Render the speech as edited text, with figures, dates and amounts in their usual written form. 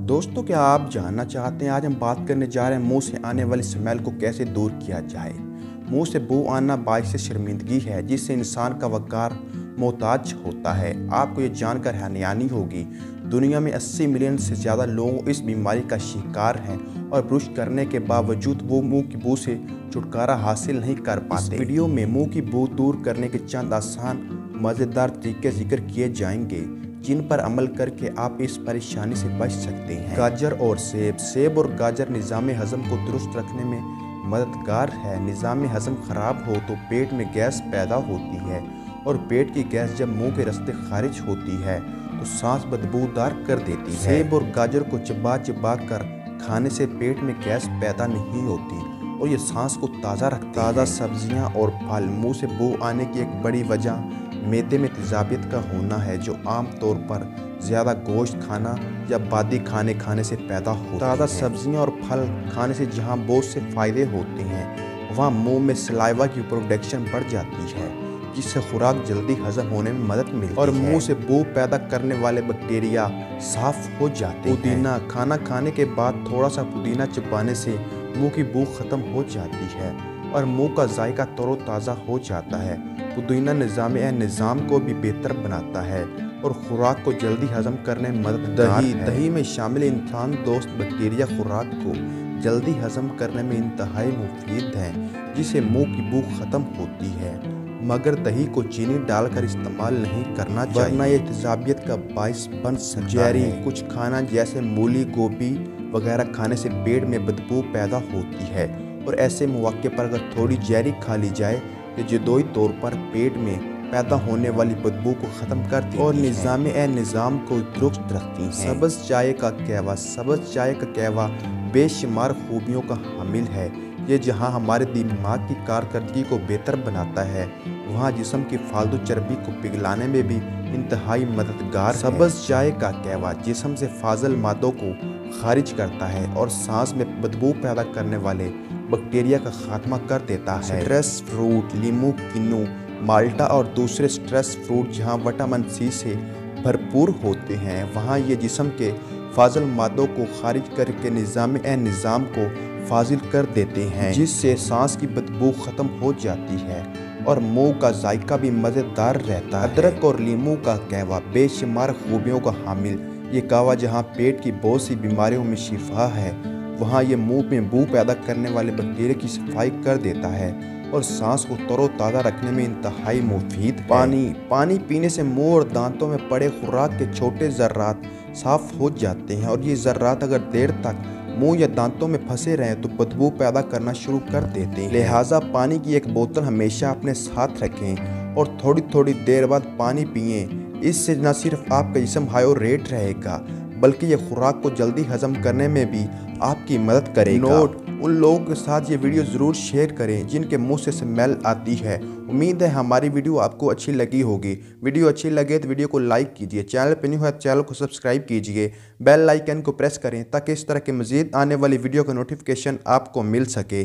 दोस्तों, क्या आप जानना चाहते हैं? आज हम बात करने जा रहे हैं मुंह से आने वाली स्मेल को कैसे दूर किया जाए। मुंह से बू आना बाइस शर्मिंदगी है जिससे इंसान का वक़ार मोहताज होता है। आपको ये जानकर हैरानी होगी, दुनिया में 80 मिलियन से ज़्यादा लोग इस बीमारी का शिकार हैं और ब्रश करने के बावजूद वो मुंह की बू से छुटकारा हासिल नहीं कर पाते। इस वीडियो में मुंह की बू दूर करने के चंद आसान मज़ेदार तरीके जिक्र किए जाएंगे जिन पर अमल करके आप इस परेशानी से बच सकते हैं। गाजर और सेब और गाजर निज़ाम हज़म को दुरुस्त रखने में मददगार है। निज़ाम हज़म खराब हो तो पेट में गैस पैदा होती है और पेट की गैस जब मुंह के रास्ते खारिज होती है तो सांस बदबूदार कर देती है। सेब और गाजर को चबा चबा कर खाने से पेट में गैस पैदा नहीं होती और ये सांस को ताज़ा रखती है। ताज़ा सब्जियां और फल। मुंह से बू आने की एक बड़ी वजह मैदे में तेजाबियत का होना है जो आम तौर पर ज़्यादा गोश्त खाना या बादी खाने से पैदा होता है। ताज़ा सब्जियां और फल खाने से जहां बहुत से फ़ायदे होते हैं वहां मुंह में सलाइवा की प्रोडक्शन बढ़ जाती है जिससे खुराक जल्दी हजम होने में मदद मिलती है और मुंह से बू पैदा करने वाले बैक्टीरिया साफ हो जाते हैं। पुदीना। खाना खाने के बाद थोड़ा सा पुदीना चबाने से मुंह की बू खत्म हो जाती है और मुंह का जायका तरोताज़ा हो जाता है। पुदीना निज़ाम को भी बेहतर बनाता है और खुराक को जल्दी हजम करने में मददगार है। दही में शामिल इंसान दोस्त बैक्टीरिया खुराक को जल्दी हजम करने में इंतहाई मुफीद हैं जिससे मुंह की बू खत्म होती है, मगर दही को चीनी डालकर इस्तेमाल नहीं करना चाहिए वरना ये तेजाबियत का बाइस बन सकता है। कुछ खाना जैसे मूली, गोभी वगैरह खाने से पेट में बदबू पैदा होती है और ऐसे मौके पर अगर थोड़ी जहरी खा ली जाए तो जदोई तौर पर पेट में पैदा होने वाली बदबू को ख़त्म करती है और निज़ाम को दुरुस्त रखती है। सब्ज़ चाय का कहवा बेशुमार खूबियों का हामिल है। ये जहाँ हमारे दिमाग की कारकर्दगी को बेहतर बनाता है वहाँ जिस्म की फालतू चर्बी को पिघलाने में भी इंतहाई मददगार है। सब्ज़ चाय का कहवा जिस्म से फाजिल मादों को खारिज करता है और सांस में बदबू पैदा करने वाले बैक्टीरिया का खात्मा कर देता है। Stress fruit. लीमू, किन्नू, माल्टा और दूसरे स्ट्रेस फ्रूट जहाँ विटामिन सी से भरपूर होते हैं वहाँ ये जिस्म के फाजिल मादों को खारिज करके निज़ाम को फाजिल कर देते हैं जिससे सांस की बदबू ख़त्म हो जाती है और मुंह का जायका भी मज़ेदार रहता है। अदरक और लीमू का कहवा बेशुमार खूबियों का हामिल। ये कहवा जहाँ पेट की बहुत सी बीमारियों में शिफा है वहाँ ये मुंह में बू पैदा करने वाले बैक्टीरिया की सफाई कर देता है और सांस को तरोताज़ा रखने में इंतहाई मुफीद। पानी पीने से मुंह और दांतों में पड़े खुराक के छोटे ज़र्रात साफ हो जाते हैं और ये ज़र्रात अगर देर तक मुंह या दांतों में फंसे रहें तो बदबू पैदा करना शुरू कर देते हैं। लिहाजा पानी की एक बोतल हमेशा अपने साथ रखें और थोड़ी देर बाद पानी पिएं। इससे न सिर्फ आपका जिस्म हाइड्रेट रहेगा बल्कि ये खुराक को जल्दी हजम करने में भी आपकी मदद करेगा। नोट: उन लोगों के साथ ये वीडियो ज़रूर शेयर करें जिनके मुंह से स्मेल आती है। उम्मीद है हमारी वीडियो आपको अच्छी लगी होगी। वीडियो अच्छी लगे तो वीडियो को लाइक कीजिए, चैनल पर न्यू है चैनल को सब्सक्राइब कीजिए, बेल आइकन को प्रेस करें ताकि इस तरह के मज़ीद आने वाली वीडियो का नोटिफिकेशन आपको मिल सके।